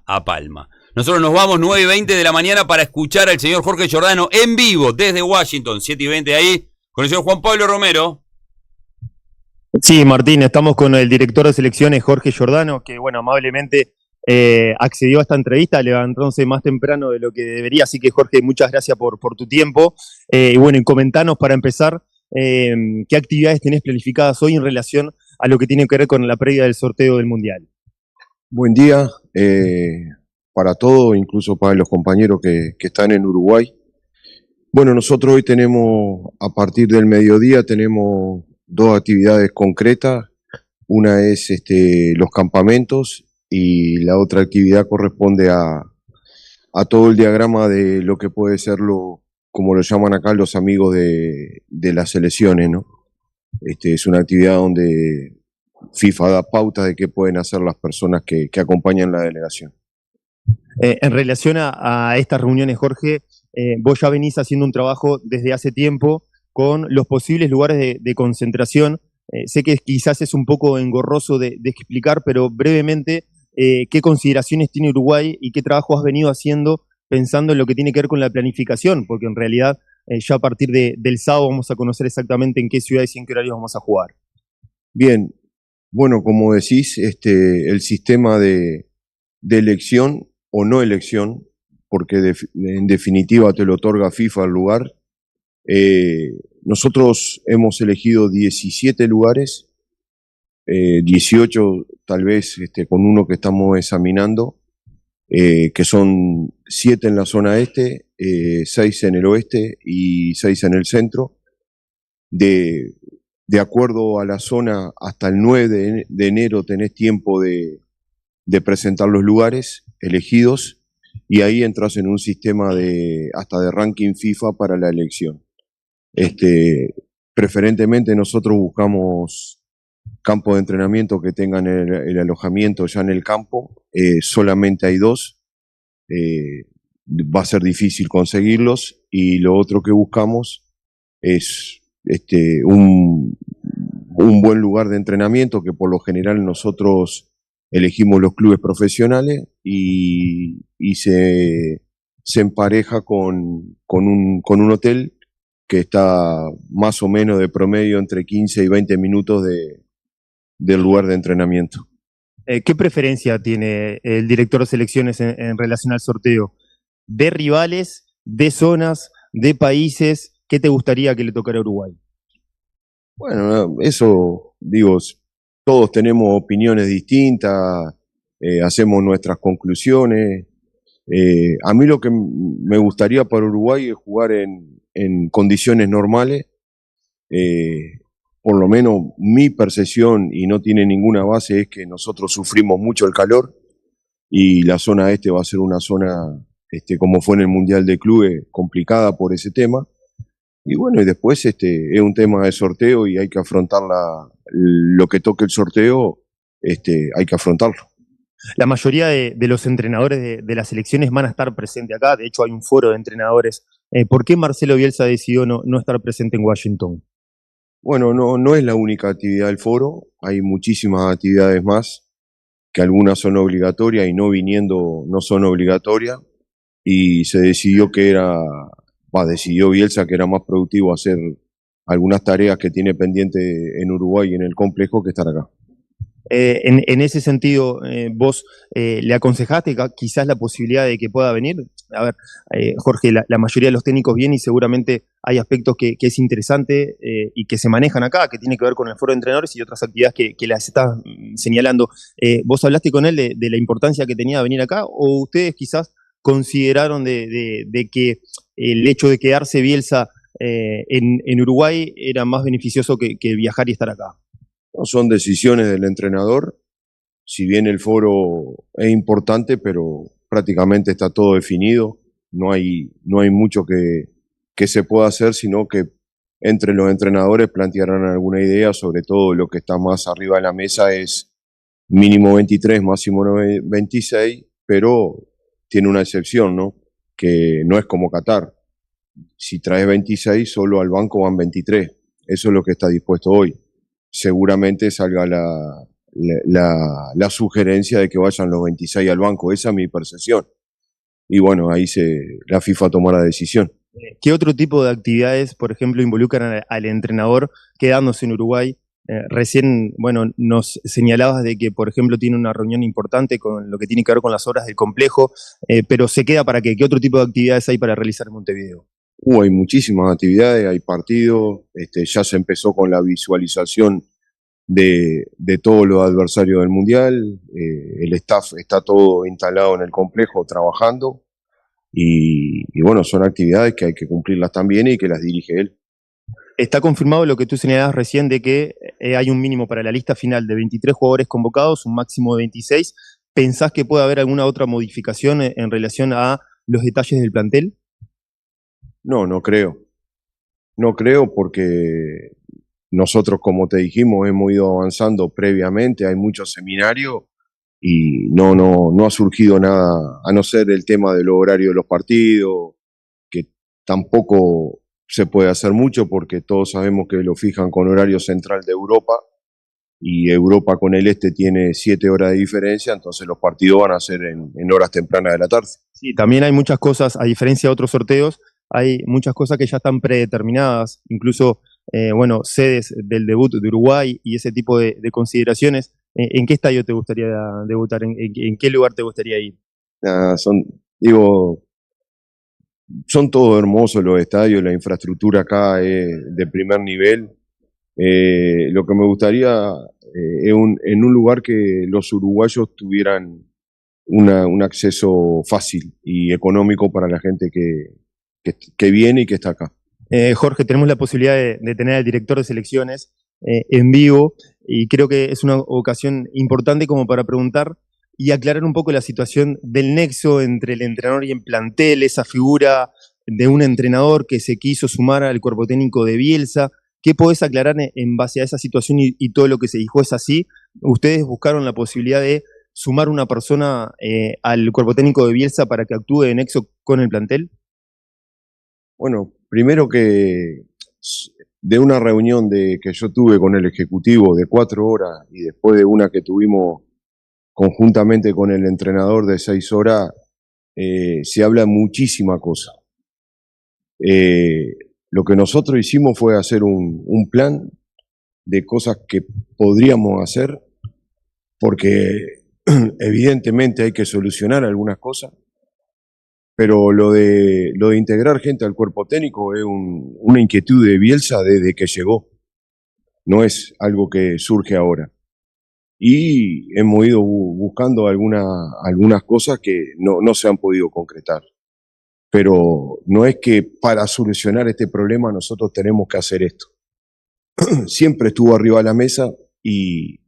a Palma. Nosotros nos vamos 9:20 de la mañana para escuchar al señor Jorge Giordano en vivo desde Washington, 7:20 ahí, con el señor Juan Pablo Romero. Sí, Martín, estamos con el director de selecciones, Jorge Giordano, que bueno, amablemente accedió a esta entrevista, levantándose más temprano de lo que debería, así que Jorge, muchas gracias por tu tiempo. Y bueno, y comentanos para empezar, ¿qué actividades tenés planificadas hoy en relación a lo que tiene que ver con la previa del sorteo del Mundial? Buen día para todos, incluso para los compañeros que están en Uruguay. Bueno, nosotros hoy tenemos, a partir del mediodía, tenemos dos actividades concretas. Una es los campamentos y la otra actividad corresponde a todo el diagrama de lo que puede ser, como lo llaman acá, los amigos de las selecciones, ¿no? Es una actividad donde FIFA da pautas de qué pueden hacer las personas que acompañan la delegación. En relación a estas reuniones, Jorge, vos ya venís haciendo un trabajo desde hace tiempo con los posibles lugares de concentración. Sé que quizás es un poco engorroso de explicar, pero brevemente, ¿qué consideraciones tiene Uruguay y qué trabajo has venido haciendo pensando en lo que tiene que ver con la planificación? Porque en realidad ya a partir del sábado vamos a conocer exactamente en qué ciudades y en qué horarios vamos a jugar. Bien, bueno, como decís, el sistema de elección o no elección, porque en definitiva te lo otorga FIFA el lugar. Nosotros hemos elegido 17 lugares, 18 tal vez con uno que estamos examinando, que son 7 en la zona este, 6 en el oeste y 6 en el centro. De acuerdo a la zona, hasta el 9 de enero tenés tiempo de presentar los lugares elegidos y ahí entras en un sistema hasta de ranking FIFA para la elección. Preferentemente nosotros buscamos campos de entrenamiento que tengan el alojamiento ya en el campo. Solamente hay 2, va a ser difícil conseguirlos, y lo otro que buscamos es un buen lugar de entrenamiento, que por lo general nosotros elegimos los clubes profesionales y se empareja con un hotel que está más o menos de promedio entre 15 y 20 minutos del lugar de entrenamiento. ¿Qué preferencia tiene el director de selecciones en relación al sorteo? ¿De rivales, de zonas, de países? ¿Qué te gustaría que le tocara a Uruguay? Bueno, eso, digo, todos tenemos opiniones distintas, hacemos nuestras conclusiones. A mí lo que me gustaría para Uruguay es jugar en condiciones normales. Por lo menos mi percepción, y no tiene ninguna base, es que nosotros sufrimos mucho el calor y la zona este va a ser una zona, como fue en el Mundial de Clubes, complicada por ese tema. Y bueno, y después es un tema de sorteo y hay que afrontar lo que toque el sorteo, hay que afrontarlo. La mayoría de los entrenadores de las selecciones van a estar presentes acá. De hecho, hay un foro de entrenadores. ¿Por qué Marcelo Bielsa decidió no estar presente en Washington? Bueno, no es la única actividad del foro. Hay muchísimas actividades más, que algunas son obligatorias y no viniendo no son obligatorias. Y se decidió decidió Bielsa que era más productivo hacer algunas tareas que tiene pendiente en Uruguay y en el complejo que estar acá. En ese sentido, vos le aconsejaste quizás la posibilidad de que pueda venir. A ver, Jorge, la mayoría de los técnicos vienen y seguramente hay aspectos que es interesante y que se manejan acá, que tiene que ver con el foro de entrenadores y otras actividades que las estás señalando. ¿Vos hablaste con él de la importancia que tenía venir acá, o ustedes quizás consideraron de que el hecho de quedarse Bielsa en Uruguay era más beneficioso que viajar y estar acá? No, son decisiones del entrenador. Si bien el foro es importante, pero prácticamente está todo definido. No hay mucho que se pueda hacer, sino que entre los entrenadores plantearán alguna idea. Sobre todo lo que está más arriba de la mesa es mínimo 23, máximo 26, pero tiene una excepción, ¿no? Que no es como Qatar. Si traes 26, solo al banco van 23. Eso es lo que está dispuesto hoy. Seguramente salga la sugerencia de que vayan los 26 al banco. Esa es mi percepción. Y bueno, ahí la FIFA tomará la decisión. ¿Qué otro tipo de actividades, por ejemplo, involucran al entrenador quedándose en Uruguay? Recién, bueno, nos señalabas de que, por ejemplo, tiene una reunión importante con lo que tiene que ver con las obras del complejo, pero se queda para qué. ¿Qué otro tipo de actividades hay para realizar en Montevideo? Hay muchísimas actividades, hay partidos, ya se empezó con la visualización de todos los adversarios del Mundial, el staff está todo instalado en el complejo trabajando y bueno, son actividades que hay que cumplirlas también y que las dirige él. Está confirmado lo que tú señalabas recién de que hay un mínimo para la lista final de 23 jugadores convocados, un máximo de 26. ¿Pensás que puede haber alguna otra modificación en relación a los detalles del plantel? No creo. No creo porque nosotros, como te dijimos, hemos ido avanzando previamente, hay muchos seminarios y no ha surgido nada, a no ser el tema del horario de los partidos, que tampoco se puede hacer mucho porque todos sabemos que lo fijan con horario central de Europa y Europa con el este tiene 7 horas de diferencia, entonces los partidos van a ser en horas tempranas de la tarde. Sí, también hay muchas cosas, a diferencia de otros sorteos, hay muchas cosas que ya están predeterminadas, incluso, bueno, sedes del debut de Uruguay y ese tipo de consideraciones. ¿En qué estadio te gustaría debutar? ¿En qué lugar te gustaría ir? Son todos hermosos los estadios, la infraestructura acá es de primer nivel. Lo que me gustaría es en un lugar que los uruguayos tuvieran un acceso fácil y económico para la gente que viene y que está acá. Jorge, tenemos la posibilidad de tener al director de selecciones en vivo y creo que es una ocasión importante como para preguntar y aclarar un poco la situación del nexo entre el entrenador y el plantel, esa figura de un entrenador que se quiso sumar al cuerpo técnico de Bielsa. ¿Qué podés aclarar en base a esa situación y todo lo que se dijo? ¿Es así? ¿Ustedes buscaron la posibilidad de sumar una persona al cuerpo técnico de Bielsa para que actúe de nexo con el plantel? Bueno, primero que de una reunión que yo tuve con el Ejecutivo de 4 horas y después de una que tuvimos conjuntamente con el entrenador de 6 horas, se habla muchísima cosa. Lo que nosotros hicimos fue hacer un plan de cosas que podríamos hacer, porque evidentemente hay que solucionar algunas cosas, pero lo de integrar gente al cuerpo técnico es una inquietud de Bielsa desde que llegó, no es algo que surge ahora. Y hemos ido buscando algunas cosas que no se han podido concretar. Pero no es que para solucionar este problema nosotros tenemos que hacer esto. Siempre estuvo arriba de la mesa y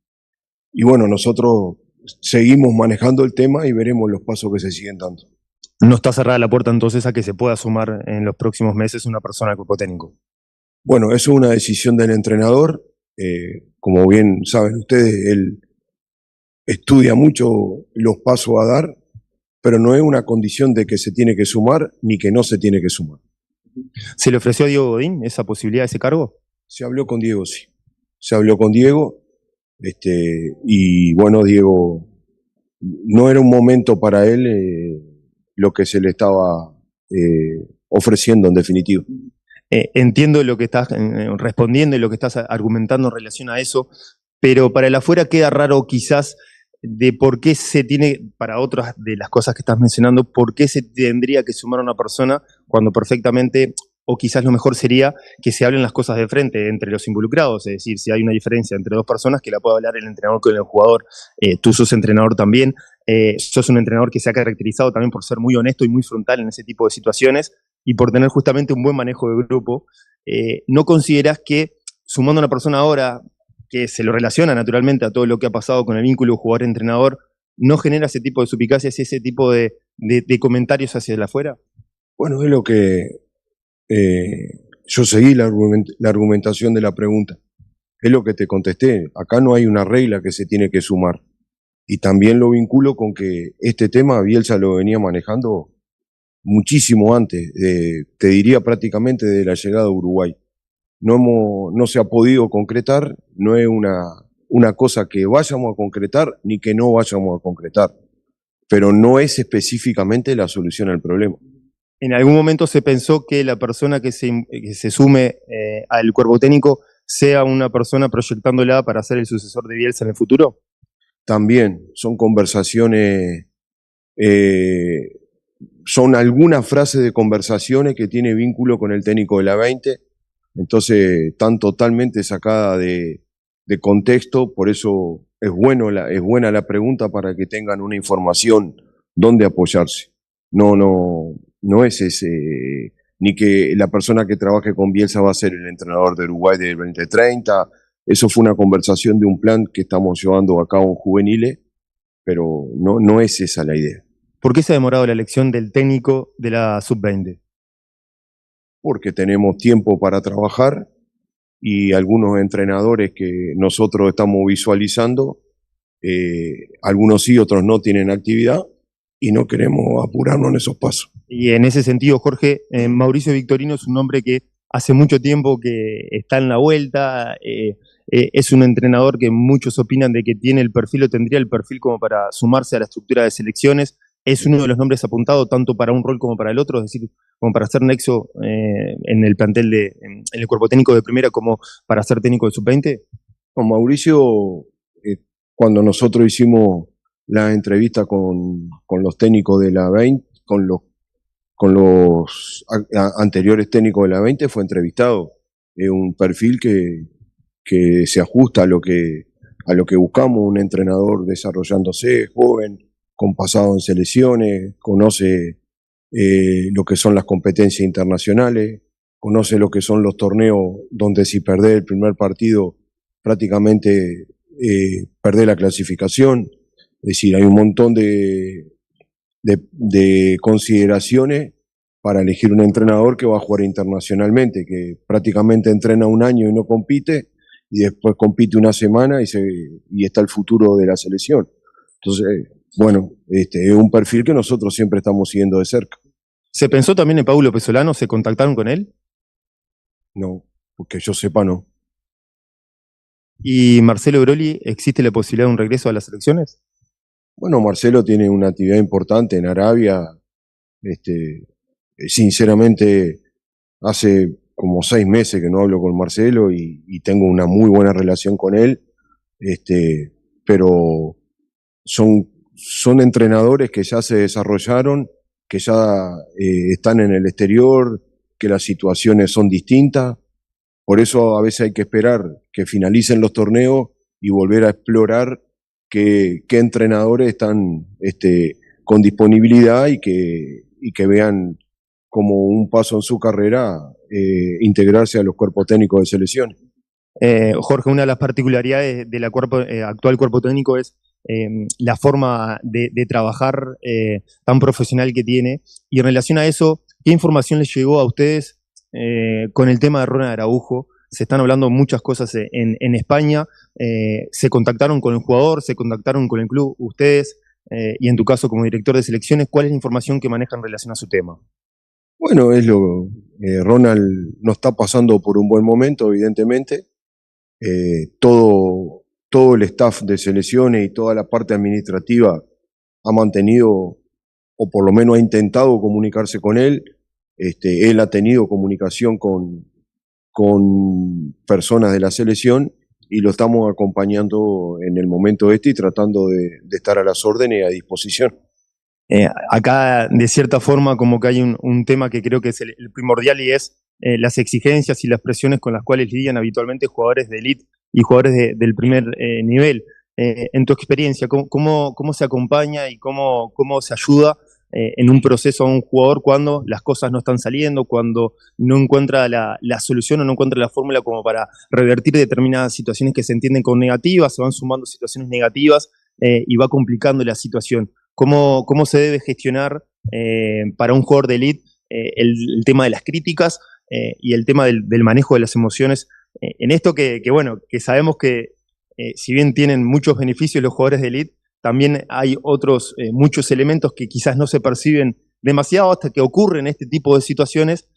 bueno, nosotros seguimos manejando el tema y veremos los pasos que se siguen dando. ¿No está cerrada la puerta entonces a que se pueda sumar en los próximos meses una persona al cuerpo técnico? Bueno, eso es una decisión del entrenador. Como bien saben ustedes, él estudia mucho los pasos a dar, pero no es una condición de que se tiene que sumar ni que no se tiene que sumar. ¿Se le ofreció a Diego Godín esa posibilidad, ese cargo? Se habló con Diego, sí. Se habló con Diego, y bueno, Diego, no era un momento para él lo que se le estaba ofreciendo en definitiva. Entiendo lo que estás respondiendo y lo que estás argumentando en relación a eso, pero para el afuera queda raro quizás de por qué se tiene, para otras de las cosas que estás mencionando, por qué se tendría que sumar a una persona cuando perfectamente, o quizás lo mejor sería que se hablen las cosas de frente entre los involucrados, es decir, si hay una diferencia entre dos personas, que la pueda hablar el entrenador con el jugador. Tú sos entrenador también, sos un entrenador que se ha caracterizado también por ser muy honesto y muy frontal en ese tipo de situaciones y por tener justamente un buen manejo de grupo. ¿No considerás que sumando a una persona ahora que se lo relaciona naturalmente a todo lo que ha pasado con el vínculo jugador-entrenador, no genera ese tipo de suspicacias y ese tipo de comentarios hacia el afuera? Bueno, es lo que yo seguí la argumentación de la pregunta. Es lo que te contesté. Acá no hay una regla que se tiene que sumar. Y también lo vinculo con que este tema Bielsa lo venía manejando muchísimo antes, te diría prácticamente de la llegada a Uruguay. No se ha podido concretar, no es una cosa que vayamos a concretar ni que no vayamos a concretar, pero no es específicamente la solución al problema. ¿En algún momento se pensó que la persona que se sume al cuerpo técnico sea una persona proyectándola para ser el sucesor de Bielsa en el futuro? También son conversaciones, son algunas frases de conversaciones que tiene vínculo con el técnico de la 20, entonces están totalmente sacadas de contexto, por eso es buena la pregunta para que tengan una información donde apoyarse. No es ese, ni que la persona que trabaje con Bielsa va a ser el entrenador de Uruguay del 2030. Eso fue una conversación de un plan que estamos llevando a cabo en juveniles, pero no es esa la idea. ¿Por qué se ha demorado la elección del técnico de la sub-20? Porque tenemos tiempo para trabajar y algunos entrenadores que nosotros estamos visualizando, algunos sí, otros no tienen actividad y no queremos apurarnos en esos pasos. Y en ese sentido, Jorge, Mauricio Victorino es un hombre que hace mucho tiempo que está en la vuelta, es un entrenador que muchos opinan de que tiene el perfil o tendría el perfil como para sumarse a la estructura de selecciones. Es uno de los nombres apuntados tanto para un rol como para el otro, es decir, como para ser nexo en el plantel en el cuerpo técnico de primera, como para ser técnico de sub-20. Con Mauricio, cuando nosotros hicimos la entrevista con los técnicos de la 20, con los anteriores técnicos de la 20, fue entrevistado. Es un perfil que se ajusta a lo que buscamos, un entrenador desarrollándose, joven, con pasado en selecciones, conoce lo que son las competencias internacionales, conoce lo que son los torneos donde si perdés el primer partido prácticamente perdés la clasificación. Es decir, hay un montón de consideraciones para elegir un entrenador que va a jugar internacionalmente, que prácticamente entrena un año y no compite, y después compite una semana y está el futuro de la selección. Entonces, bueno, es un perfil que nosotros siempre estamos siguiendo de cerca. ¿Se pensó también en Paulo Pesolano? ¿Se contactaron con él? No, porque yo sepa no. ¿Y Marcelo Broli, existe la posibilidad de un regreso a las selecciones? Bueno, Marcelo tiene una actividad importante en Arabia. Sinceramente, hace como 6 meses que no hablo con Marcelo y tengo una muy buena relación con él. Pero son entrenadores que ya se desarrollaron, que ya están en el exterior, que las situaciones son distintas. Por eso a veces hay que esperar que finalicen los torneos y volver a explorar qué entrenadores están con disponibilidad y que vean como un paso en su carrera integrarse a los cuerpos técnicos de selecciones. Jorge, una de las particularidades del actual cuerpo técnico es la forma de trabajar tan profesional que tiene. Y en relación a eso, ¿qué información les llegó a ustedes con el tema de Ronald Araujo? Se están hablando muchas cosas en España. ¿Se contactaron con el jugador? ¿Se contactaron con el club? Ustedes, y en tu caso como director de selecciones, ¿cuál es la información que manejan en relación a su tema? Bueno, Ronald no está pasando por un buen momento, evidentemente. Todo el staff de selecciones y toda la parte administrativa ha mantenido, o por lo menos ha intentado comunicarse con él. Él ha tenido comunicación con personas de la selección y lo estamos acompañando en el momento y tratando de estar a las órdenes y a disposición. Acá, de cierta forma, como que hay un tema que creo que es el primordial y es las exigencias y las presiones con las cuales lidian habitualmente jugadores de élite y jugadores del primer nivel. En tu experiencia, ¿cómo se acompaña y cómo se ayuda en un proceso a un jugador cuando las cosas no están saliendo, cuando no encuentra la solución o no encuentra la fórmula como para revertir determinadas situaciones que se entienden como negativas, se van sumando situaciones negativas y va complicando la situación? ¿Cómo se debe gestionar para un jugador de élite el tema de las críticas y el tema del manejo de las emociones en esto que sabemos que si bien tienen muchos beneficios los jugadores de élite, también hay otros muchos elementos que quizás no se perciben demasiado hasta que ocurren este tipo de situaciones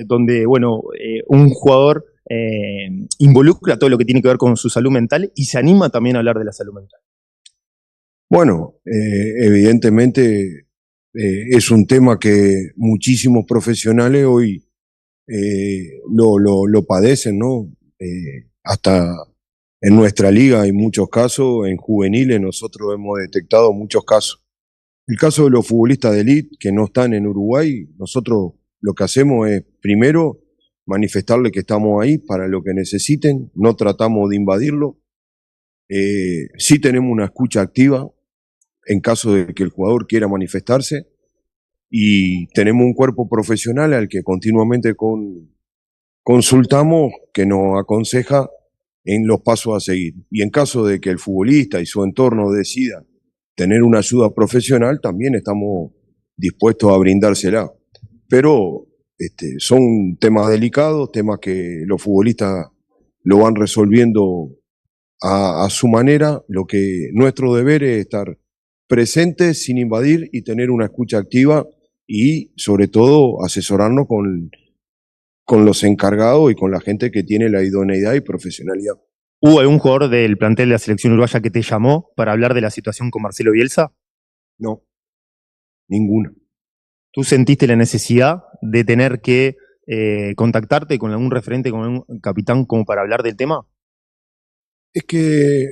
donde un jugador involucra todo lo que tiene que ver con su salud mental y se anima también a hablar de la salud mental. Bueno, evidentemente es un tema que muchísimos profesionales hoy lo padecen, ¿no? Hasta en nuestra liga hay muchos casos, en juveniles nosotros hemos detectado muchos casos. El caso de los futbolistas de élite que no están en Uruguay, nosotros lo que hacemos es, primero, manifestarle que estamos ahí para lo que necesiten, no tratamos de invadirlo. Sí tenemos una escucha activa en caso de que el jugador quiera manifestarse y tenemos un cuerpo profesional al que continuamente consultamos, que nos aconseja en los pasos a seguir. Y en caso de que el futbolista y su entorno decida tener una ayuda profesional, también estamos dispuestos a brindársela. Pero son temas delicados, temas que los futbolistas lo van resolviendo a su manera. Lo que nuestro deber es estar presentes sin invadir y tener una escucha activa y sobre todo asesorarnos con los encargados y con la gente que tiene la idoneidad y profesionalidad. ¿Hubo algún jugador del plantel de la selección uruguaya que te llamó para hablar de la situación con Marcelo Bielsa? No, ninguna. ¿Tú sentiste la necesidad de tener que contactarte con algún referente, con algún capitán como para hablar del tema? Es que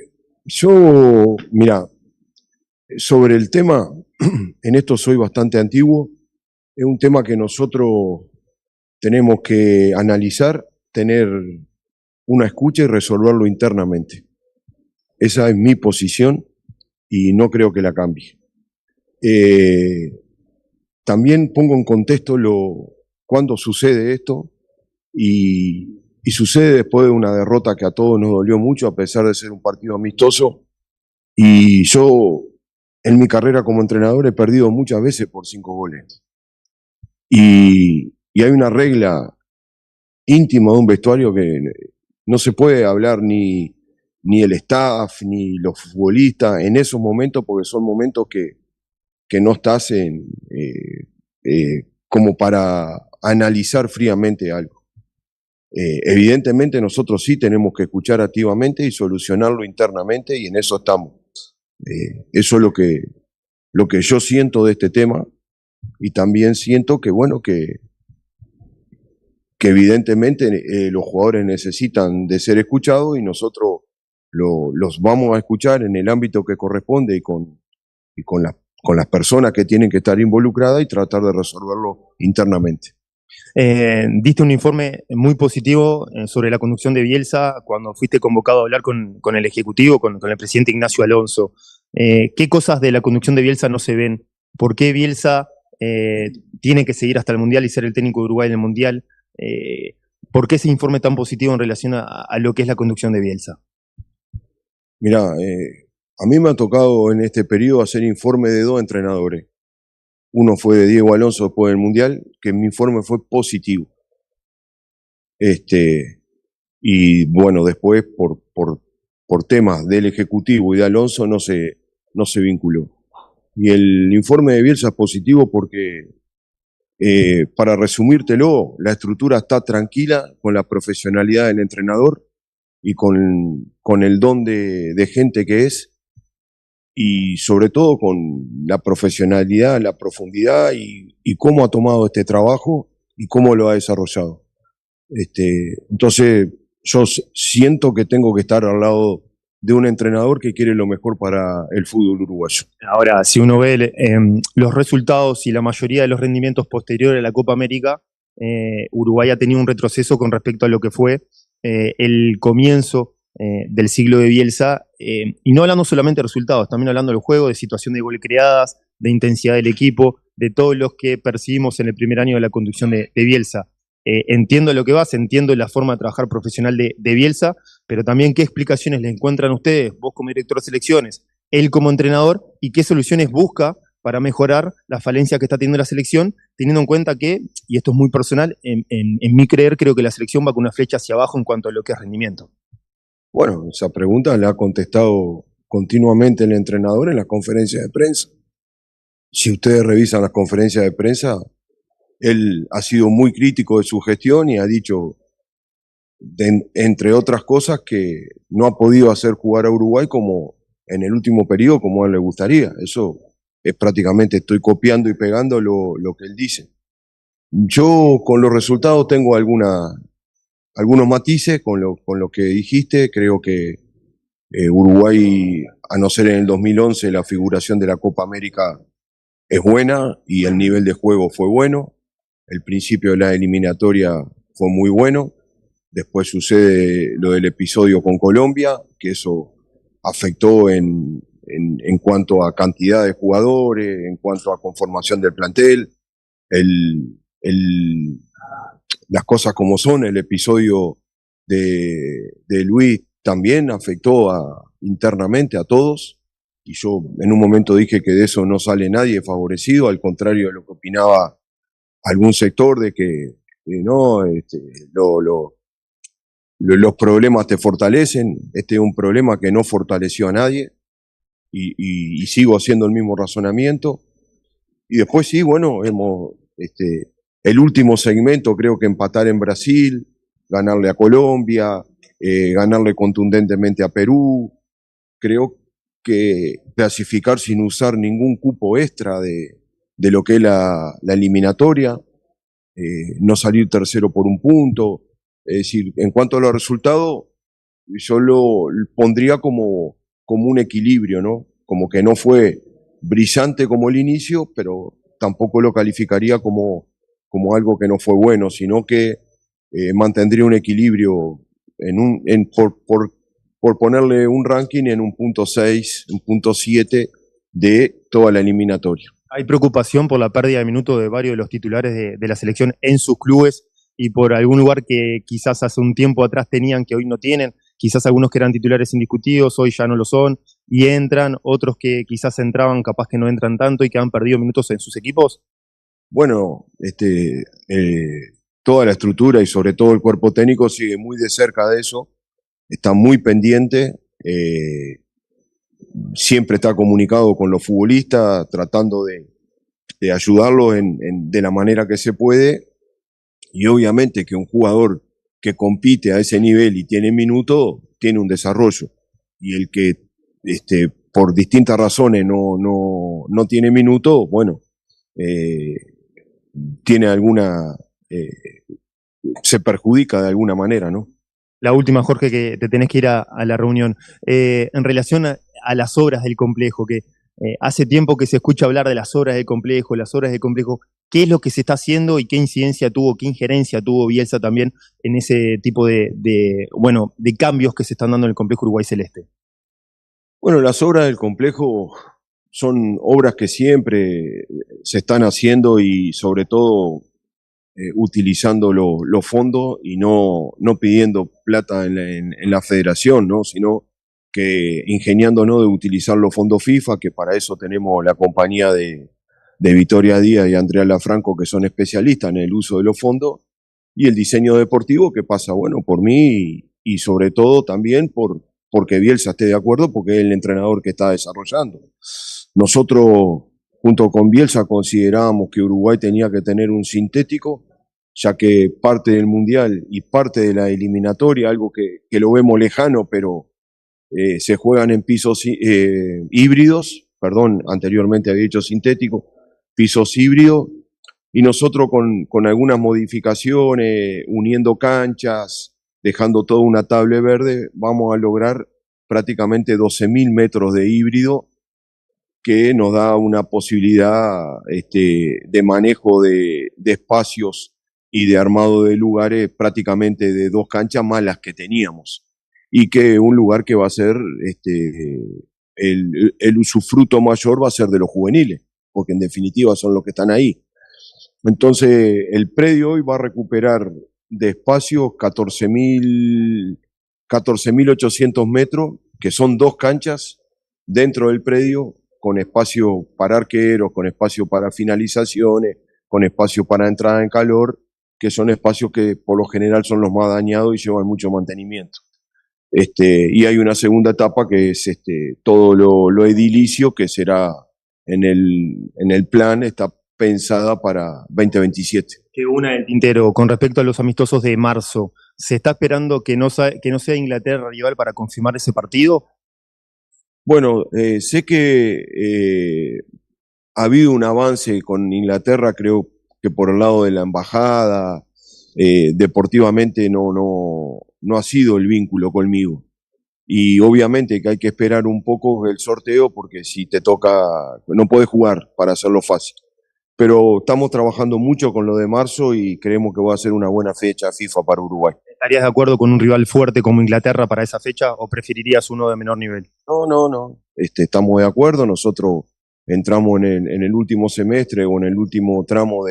yo, mira, sobre el tema, en esto soy bastante antiguo, es un tema que nosotros tenemos que analizar, tener una escucha y resolverlo internamente. Esa es mi posición y no creo que la cambie. También pongo en contexto cuándo sucede esto y sucede después de una derrota que a todos nos dolió mucho a pesar de ser un partido amistoso, y yo en mi carrera como entrenador he perdido muchas veces por 5 goles y hay una regla íntima de un vestuario que no se puede hablar ni el staff ni los futbolistas en esos momentos, porque son momentos que no estás como para analizar fríamente algo. Evidentemente nosotros sí tenemos que escuchar activamente y solucionarlo internamente, y en eso estamos. Eso es lo que yo siento de este tema, y también siento que, bueno, que evidentemente los jugadores necesitan de ser escuchados y nosotros los vamos a escuchar en el ámbito que corresponde y con las personas que tienen que estar involucradas y tratar de resolverlo internamente. Diste un informe muy positivo sobre la conducción de Bielsa cuando fuiste convocado a hablar con el Ejecutivo, con el presidente Ignacio Alonso. ¿Qué cosas de la conducción de Bielsa no se ven? ¿Por qué Bielsa tiene que seguir hasta el Mundial y ser el técnico de Uruguay en el Mundial? ¿Por qué ese informe tan positivo en relación a lo que es la conducción de Bielsa? Mirá, a mí me ha tocado en este periodo hacer informe de 2 entrenadores. Uno fue de Diego Alonso después del Mundial, que mi informe fue positivo. Y bueno, después por temas del Ejecutivo y de Alonso no se vinculó. Y el informe de Bielsa es positivo porque, para resumírtelo, la estructura está tranquila con la profesionalidad del entrenador y con el don de gente que es, y sobre todo con la profesionalidad, la profundidad y cómo ha tomado este trabajo y cómo lo ha desarrollado. Entonces yo siento que tengo que estar al lado de un entrenador que quiere lo mejor para el fútbol uruguayo. Ahora, si uno ve los resultados y la mayoría de los rendimientos posteriores a la Copa América, Uruguay ha tenido un retroceso con respecto a lo que fue el comienzo del siglo de Bielsa, y no hablando solamente de resultados, también hablando del juego, de situación de goles creadas, de intensidad del equipo, de todos los que percibimos en el primer año de la conducción de Bielsa. Entiendo lo que vas, entiendo la forma de trabajar profesional de Bielsa, pero también qué explicaciones le encuentran ustedes, vos como director de selecciones, él como entrenador, y qué soluciones busca para mejorar las falencias que está teniendo la selección, teniendo en cuenta que, y esto es muy personal, en mi creer, creo que la selección va con una flecha hacia abajo en cuanto a lo que es rendimiento. Bueno, esa pregunta la ha contestado continuamente el entrenador en las conferencias de prensa. Si ustedes revisan las conferencias de prensa, él ha sido muy crítico de su gestión y ha dicho entre otras cosas, que no ha podido hacer jugar a Uruguay como en el último periodo, como a él le gustaría. Eso es prácticamente, estoy copiando y pegando lo que él dice. Yo con los resultados tengo algunos matices con lo que dijiste. Creo que Uruguay, a no ser en el 2011, la figuración de la Copa América es buena y el nivel de juego fue bueno. El principio de la eliminatoria fue muy bueno. Después sucede lo del episodio con Colombia, que eso afectó en cuanto a cantidad de jugadores, en cuanto a conformación del plantel. Las cosas como son, el episodio de Luis también afectó internamente a todos, y yo en un momento dije que de eso no sale nadie favorecido, al contrario de lo que opinaba algún sector, de que no, los problemas te fortalecen. Este es un problema que no fortaleció a nadie, y sigo haciendo el mismo razonamiento. Y después sí, bueno, el último segmento, creo que empatar en Brasil, ganarle a Colombia, ganarle contundentemente a Perú, creo que clasificar sin usar ningún cupo extra de lo que es la eliminatoria, no salir tercero por un punto. Es decir, en cuanto a los resultados, yo lo pondría como un equilibrio, ¿no? Como que no fue brillante como el inicio, pero tampoco lo calificaría como algo que no fue bueno, sino que mantendría un equilibrio por ponerle un ranking en un punto 6, un punto 7 de toda la eliminatoria. Hay preocupación por la pérdida de minutos de varios de los titulares de la selección en sus clubes y por algún lugar que quizás hace un tiempo atrás tenían que hoy no tienen. Quizás algunos que eran titulares indiscutidos hoy ya no lo son y entran, otros que quizás entraban capaz que no entran tanto y que han perdido minutos en sus equipos. Bueno, toda la estructura y sobre todo el cuerpo técnico sigue muy de cerca de eso, está muy pendiente, siempre está comunicado con los futbolistas, tratando de ayudarlos de la manera que se puede, y obviamente que un jugador que compite a ese nivel y tiene minutos, tiene un desarrollo, y el que por distintas razones no tiene minutos, bueno, tiene se perjudica de alguna manera, ¿no? La última, Jorge, que te tenés que ir a la reunión. En relación a las obras del complejo, que hace tiempo que se escucha hablar de las obras del complejo, ¿qué es lo que se está haciendo y qué incidencia tuvo, qué injerencia tuvo Bielsa también en ese tipo de cambios que se están dando en el complejo Uruguay Celeste? Bueno, las obras del complejo son obras que siempre se están haciendo, y sobre todo utilizando los fondos y no pidiendo plata en la federación, ¿no? Sino que ingeniándonos de utilizar los fondos FIFA, que para eso tenemos la compañía de Victoria Díaz y Andrea Lafranco, que son especialistas en el uso de los fondos, y el diseño deportivo, que pasa, bueno, por mí y sobre todo también porque Bielsa esté de acuerdo, porque es el entrenador que está desarrollando. Nosotros, junto con Bielsa, considerábamos que Uruguay tenía que tener un sintético, ya que parte del Mundial y parte de la eliminatoria, algo que lo vemos lejano, pero se juegan en pisos híbridos, anteriormente había dicho sintético, pisos híbridos, y nosotros con algunas modificaciones, uniendo canchas, dejando toda una tabla verde, vamos a lograr prácticamente 12.000 metros de híbrido, que nos da una posibilidad de manejo de espacios y de armado de lugares prácticamente de 2 canchas más las que teníamos, y que un lugar que va a ser el usufruto mayor va a ser de los juveniles, porque en definitiva son los que están ahí. Entonces el predio hoy va a recuperar de espacio 14.800 metros, que son 2 canchas dentro del predio, con espacio para arqueros, con espacio para finalizaciones, con espacio para entrada en calor, que son espacios que por lo general son los más dañados y llevan mucho mantenimiento. Y hay una segunda etapa que es todo lo edilicio, que será en el plan, está pensada para 2027. Que una del tintero, con respecto a los amistosos de marzo, ¿Se está esperando que no sea Inglaterra rival para confirmar ese partido? Bueno, sé que ha habido un avance con Inglaterra, creo que por el lado de la embajada, deportivamente no ha sido el vínculo conmigo. Y obviamente que hay que esperar un poco el sorteo porque si te toca, no podés jugar para hacerlo fácil. Pero estamos trabajando mucho con lo de marzo y creemos que va a ser una buena fecha FIFA para Uruguay. ¿Estarías de acuerdo con un rival fuerte como Inglaterra para esa fecha o preferirías uno de menor nivel? No. Estamos de acuerdo, nosotros entramos en el último semestre o en el último tramo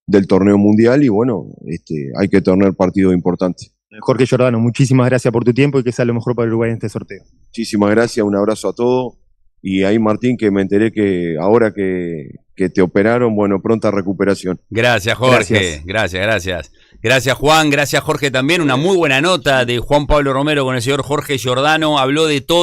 del torneo mundial y bueno, hay que tener partidos importantes. Jorge Giordano, muchísimas gracias por tu tiempo y que sea lo mejor para Uruguay en este sorteo. Muchísimas gracias, un abrazo a todos. Y ahí, Martín, que me enteré que ahora que te operaron, bueno, pronta recuperación. Gracias, Jorge. Gracias. Gracias, Juan. Gracias, Jorge, también. Una muy buena nota de Juan Pablo Romero con el señor Jorge Giordano. Habló de todo.